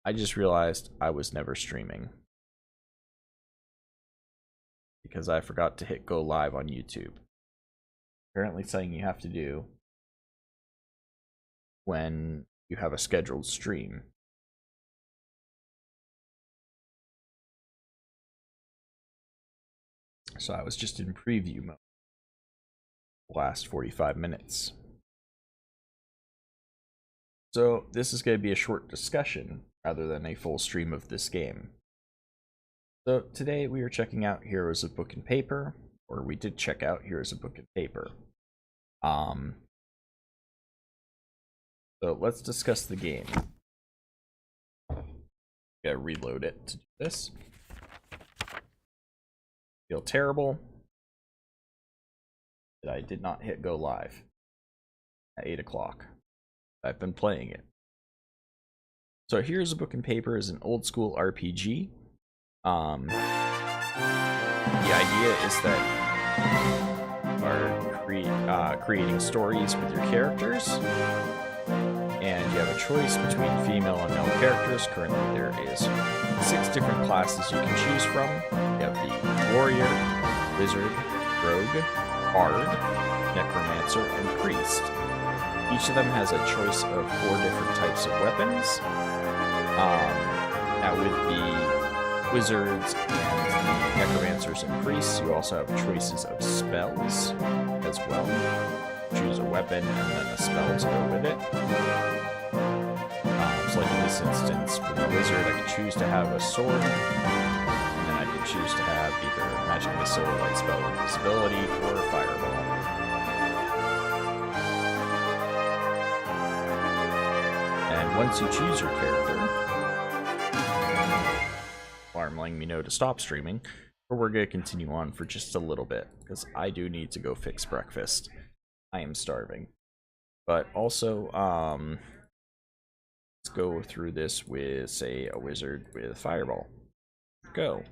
I just realized I was never streaming because I forgot to hit go live on YouTube. Apparently something you have to do when you have a scheduled stream. So I was just in preview mode the last 45 minutes. So this is going to be a short discussion rather than a full stream of this game. So today we are checking out Heroes of Book and Paper, or we did check out Heroes of Book and Paper. So let's discuss the game. Gotta reload it to do this. Feel terrible that I did not hit go live at 8 o'clock. I've been playing it. So Heroes of Book and Paper is an old school RPG. The idea is that you are creating stories with your characters, and you have a choice between female and male characters. Currently there is 6 different classes you can choose from. You have the warrior, wizard, rogue, bard, necromancer, and priest. Each of them has a choice of 4 different types of weapons. Now with the wizards and necromancers and priests, you also have choices of spells as well. Choose a weapon and then a spell to go with it. So like in this instance, with the wizard, I can choose to have a sword, and then I can choose to have either magic missile, light spell, invisibility, or fireball. And once you choose your character, alarm letting me know to stop streaming, or we're going to continue on for just a little bit, because I do need to go fix breakfast. I am starving. But also, let's go through this with, say, a wizard with fireball. Go.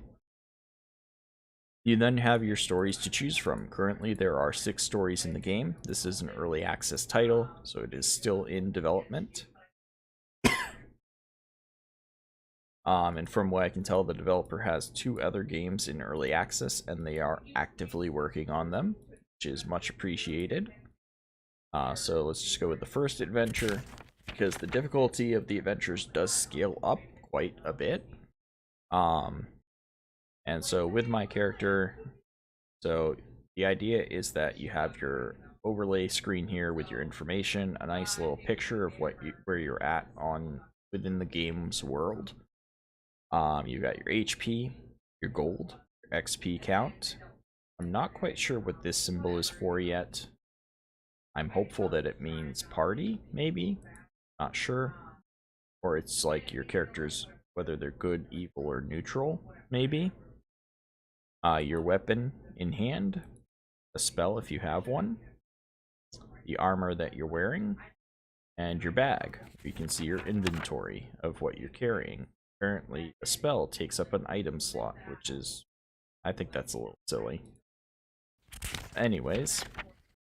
You then have your stories to choose from. Currently, there are 6 stories in the game. This is an early access title, so it is still in development. And from what I can tell, the developer has 2 other games in early access, and they are actively working on them, which is much appreciated. So let's just go with the first adventure, because the difficulty of the adventures does scale up quite a bit. And so with my character, so the idea is that you have your overlay screen here with your information, a nice little picture of where you're at within the game's world. You got your HP, your gold, your XP count. I'm not quite sure what this symbol is for yet. I'm hopeful that it means party, maybe. Not sure. Or it's like your characters, whether they're good, evil, or neutral, maybe. Your weapon in hand, a spell if you have one, the armor that you're wearing, and your bag. You can see your inventory of what you're carrying. Apparently, a spell takes up an item slot, which is, I think that's a little silly. Anyways,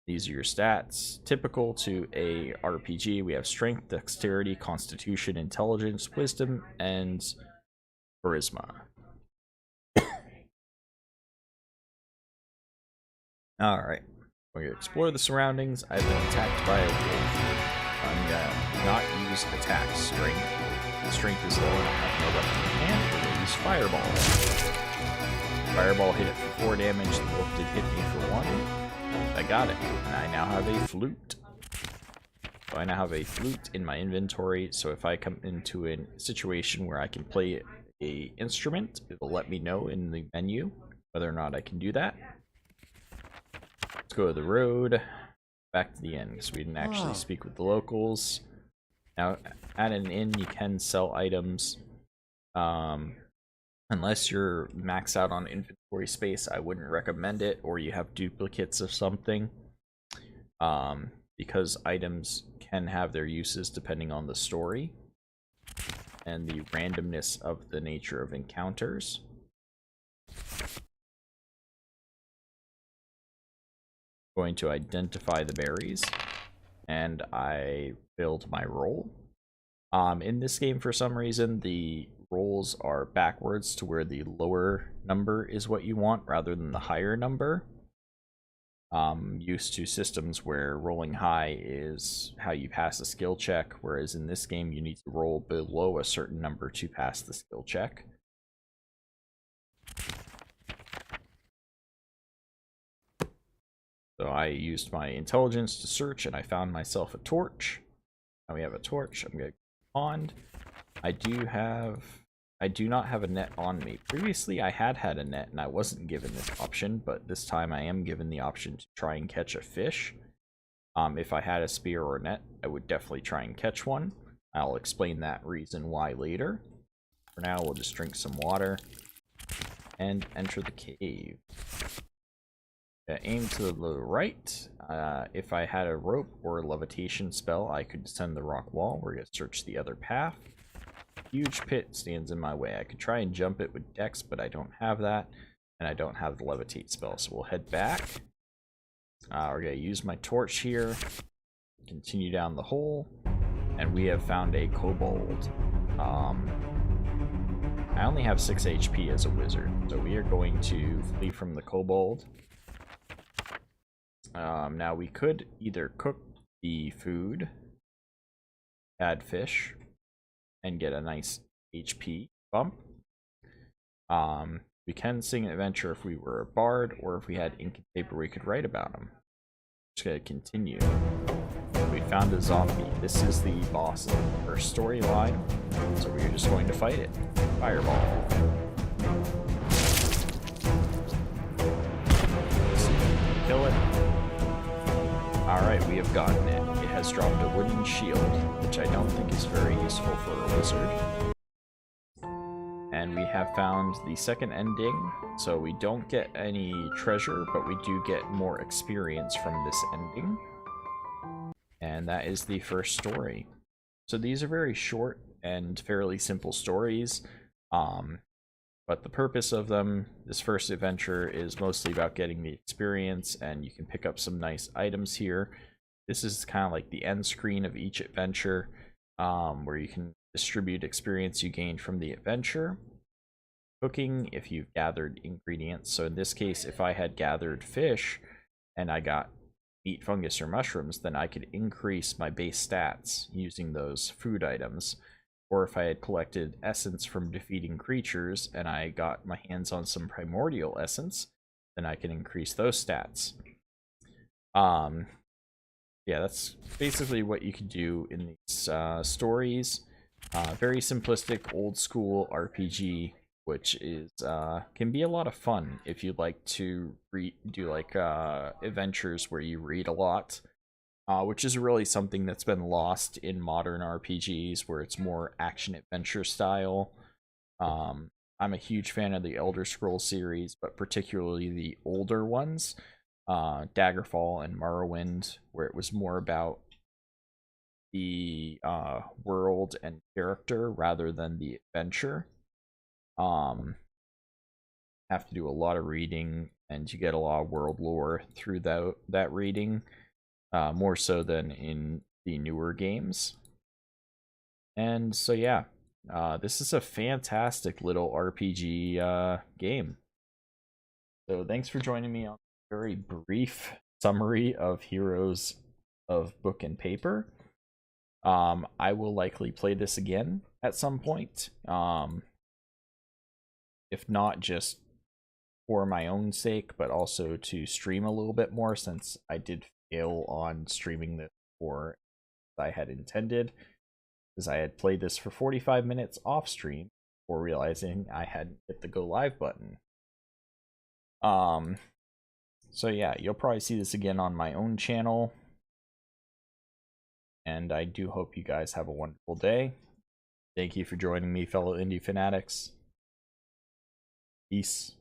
these are your stats. Typical to a RPG, we have strength, dexterity, constitution, intelligence, wisdom, and charisma. Alright, we're going to explore the surroundings. I've been attacked by a wolf. I'm going to not use attack strength. The strength is low and I have no weapon in hand. We're going to use fireball. Fireball hit it for 4 damage. The wolf did hit me for 1. I got it. And I now have a flute. So I now have a flute in my inventory. So if I come into a situation where I can play a instrument, it will let me know in the menu whether or not I can do that. Let's go to the road. Back to the inn, because we didn't actually speak with the locals. Now, at an inn, you can sell items. Unless you're maxed out on inventory space, I wouldn't recommend it, or you have duplicates of something. Because items can have their uses depending on the story and the randomness of the nature of encounters. Going to identify the berries, and I filled my roll. In this game, for some reason, the rolls are backwards to where the lower number is what you want rather than the higher number. Used to systems where rolling high is how you pass a skill check, whereas in this game you need to roll below a certain number to pass the skill check. So I used my intelligence to search and I found myself a torch. Now we have a torch. I'm going to pond. I do not have a net on me. Previously, I had a net and I wasn't given this option, but this time I am given the option to try and catch a fish. If I had a spear or a net, I would definitely try and catch one. I'll explain that reason why later. For now, we'll just drink some water and enter the cave. Aim to the right. If I had a rope or a levitation spell, I could descend the rock wall. We're going to search the other path. Huge pit stands in my way. I could try and jump it with Dex, but I don't have that, and I don't have the levitate spell, so we'll head back. We're going to use my torch here, continue down the hole, and we have found a kobold. I only have 6 HP as a wizard, so we are going to flee from the kobold. Now we could either cook the food, add fish, and get a nice HP bump. We can sing an adventure if we were a bard, or if we had ink and paper we could write about them. Just gonna continue. We found a zombie. This is the boss of the first storyline, so we're just going to fight it. Fireball. Kill it. Alright, we have gotten it. It has dropped a wooden shield, which I don't think is very useful for a wizard. And we have found the second ending, so we don't get any treasure, but we do get more experience from this ending. And that is the first story. So these are very short and fairly simple stories, but the purpose of them, this first adventure, is mostly about getting the experience, and you can pick up some nice items here. This is kind of like the end screen of each adventure, where you can distribute experience you gained from the adventure. Cooking, if you've gathered ingredients. So in this case, if I had gathered fish and I got meat, fungus, or mushrooms, then I could increase my base stats using those food items. Or if I had collected essence from defeating creatures and I got my hands on some primordial essence, then I can increase those stats. Yeah, that's basically what you can do in these stories. Very simplistic, old school RPG, which is can be a lot of fun if you'd like to do like adventures where you read a lot. Which is really something that's been lost in modern RPGs, where it's more action-adventure style. I'm a huge fan of the Elder Scrolls series, but particularly the older ones, Daggerfall and Morrowind, where it was more about the world and character rather than the adventure. Have to do a lot of reading, and you get a lot of world lore through that reading. More so than in the newer games. And so yeah, this is a fantastic little RPG game. So thanks for joining me on a very brief summary of Heroes of Book and Paper. I will likely play this again at some point. If not just for my own sake, but also to stream a little bit more, since I did on streaming this before I had intended, because I had played this for 45 minutes off stream before realizing I hadn't hit the go live button. So yeah, you'll probably see this again on my own channel, and I do hope you guys have a wonderful day. Thank you for joining me, fellow indie fanatics. Peace.